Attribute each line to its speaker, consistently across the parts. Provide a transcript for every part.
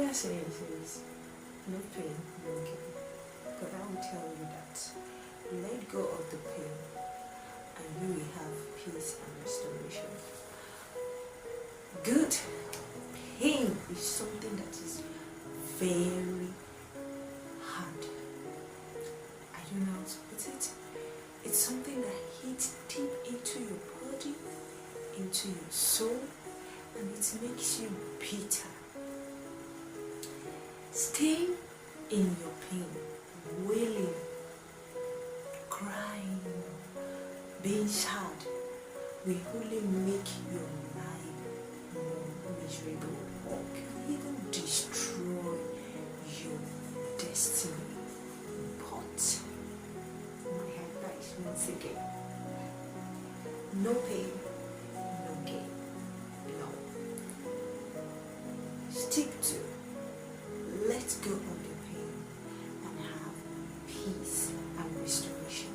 Speaker 1: popular saying says, no pain, no gain. But I will tell you that let go of the pain and you will have peace and restoration. Good. Pain is something that is very hard. I don't know how to put it. It's something that hits deep into your body, into your soul, and it makes you bitter. Staying in your pain, wailing, crying, being sad will only make your life more miserable or can even destroy your destiny. But my advice once again, no pain, no gain. No. Stick to, let go of the pain and have peace and restoration.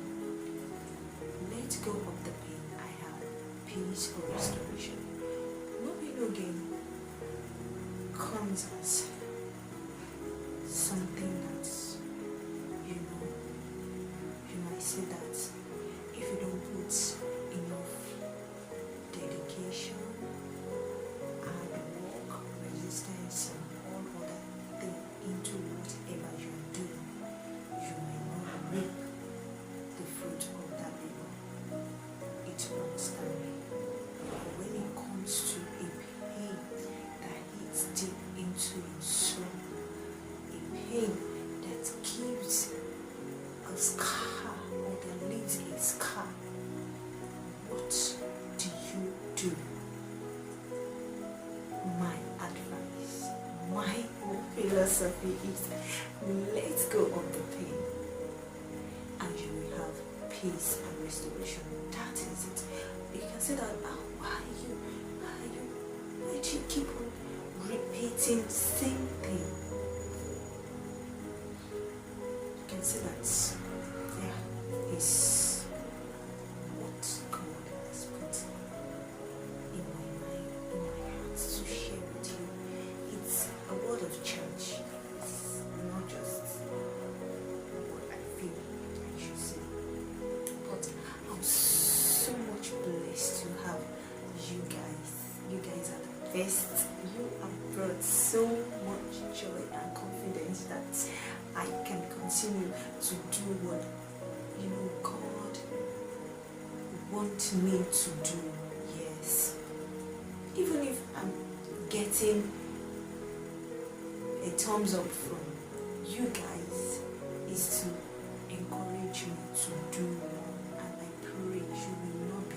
Speaker 1: Let go of the pain, I have peace or restoration. No pain, no gain comes as something that's, you might say that if you don't put enough dedication, hard work, resistance, and all other things into whatever you are doing, you may not reap the fruit of that labor. It won't stand. But when it comes to a pain that hits deep into your soul, a pain that gives a scar or that leaves a scar, what do you do? My advice, my philosophy is let go of the pain and you will have peace and restoration. That is it. You can say that, why do you keep on repeating the same thing? You can say that, it's what God has put in my mind, in my heart to share with you. It's a word of church. It's not just what I feel I should say. But I'm so much blessed to have you guys. You guys are the best. You have brought so much joy and confidence that I can continue to do what God wants me to do. Yes. Even if I'm getting a thumbs up from you guys, is to encourage me to do more. And I pray you will not be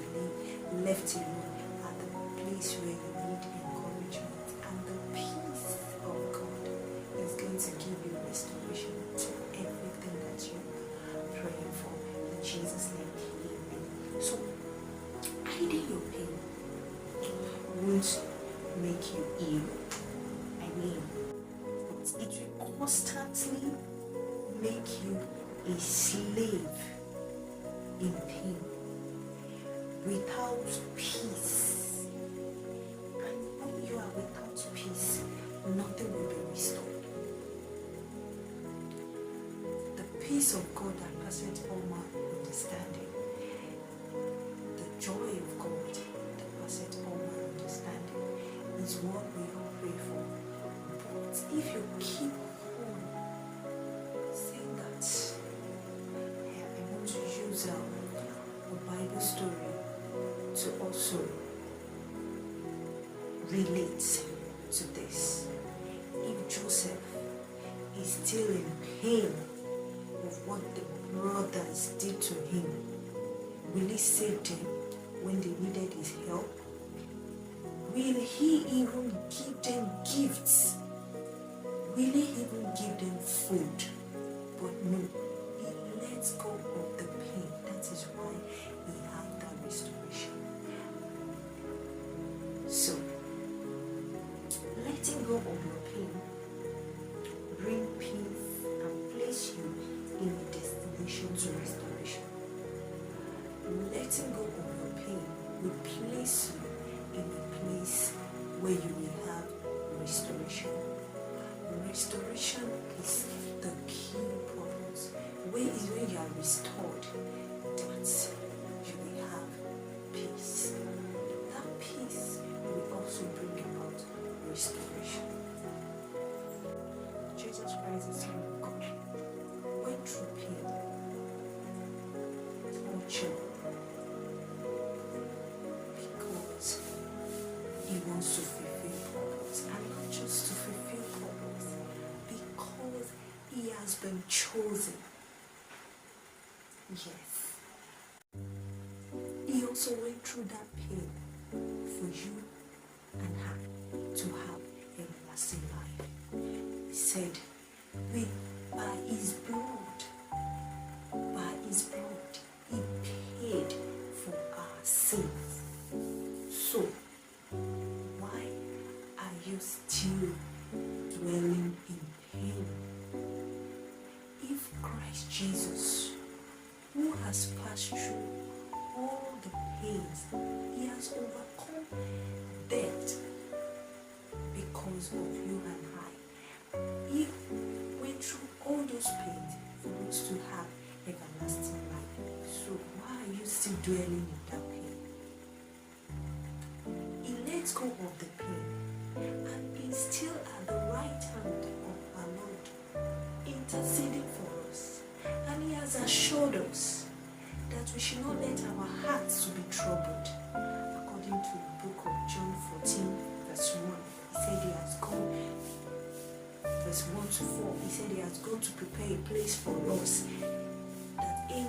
Speaker 1: left alone at the place where you need encouragement. And the peace of God is going to give you restoration to everything that you are praying for. In Jesus' name, amen. So, hiding your pain won't make you ill. But it will constantly make you a slave in pain, without peace. And when you are without peace, nothing will be restored. The peace of God that passes all my understanding, the joy of God that passes all my understanding, is what we all pray for. But if you keep on saying that, I want to use a Bible story to also relate to this. If Joseph is still in pain of what the brothers did to him, will he save them when they needed his help? Will he even give them gifts? Will he even give them food? But no, he lets go of the pain. That is why he had that restoration. So, letting go of your pain bring peace and place you in a destination to restoration. Letting go of your pain will place you in a place where you will have restoration. restoration is the key purpose. When you are restored, that you will have peace. That peace will also bring about restoration. Jesus Christ, the Son of God, went through pain, torture, because he wants to fulfill purpose, and not just to fulfill purpose, because he has been chosen. Yes. He also went through that pain for you and her to have everlasting life. He said, by his blood, he paid for our sins. So, why are you still dwelling in pain? If Christ Jesus, who has passed through all the pains, he has overcome death because of you and I. He went through all those pains for us to have everlasting life. So why are you still dwelling in that pain? He lets go of the pain, and he's still at the right hand of our Lord, interceding for us. And he has assured us that we should not let our hearts to be troubled. According to the book of John 14, verse 1, he said he has gone, verse 1 to 4, he said he has gone to prepare a place for us. That in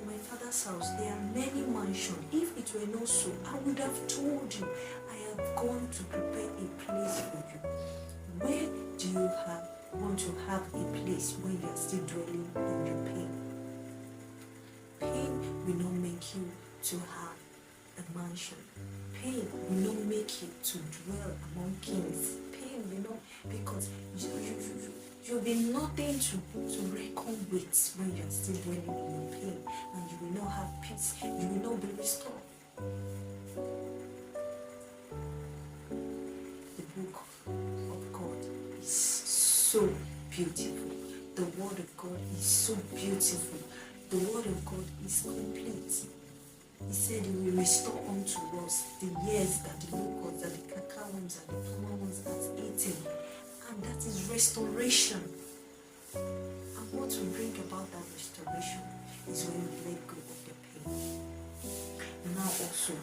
Speaker 1: my Father's house there are many mansions. If it were not so, I would have told you, I have gone to prepare a place for you. Where do you want to have a place when you are still dwelling in your pain? Pain will not make you to have a mansion. Pain will not make you to dwell among kings. Pain will not, because you'll be nothing to reckon with when you are still dwelling in your pain, and you will not have peace. You will not be restored. The book of God is so beautiful. The word of God is so beautiful. The word of God is complete. He said he will restore unto us the years that the locusts, that the cankerworms, and the palmerworms has eaten. And that is restoration. And what will bring about that restoration is when we let go of the pain. Now also,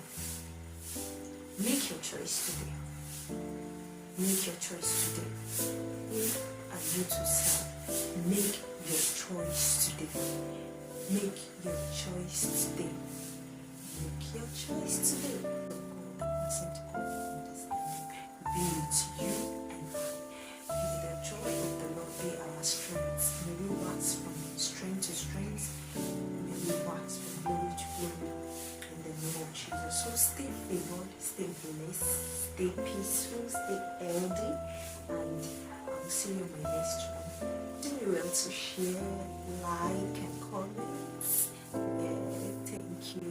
Speaker 1: make your choice today. Make your choice today. Who are you to serve? Make your choice today. Make your choice today. Make your choice today. God that doesn't understand. Be it you and I. May the joy of the Lord be our strength. May we wax from strength to strength. May we wax from glory to glory. In the name of Jesus. So stay favored, stay blessed, stay peaceful, stay healthy, and I'll see you in my next one. Do you well to share, like, and comment? Yeah, thank you.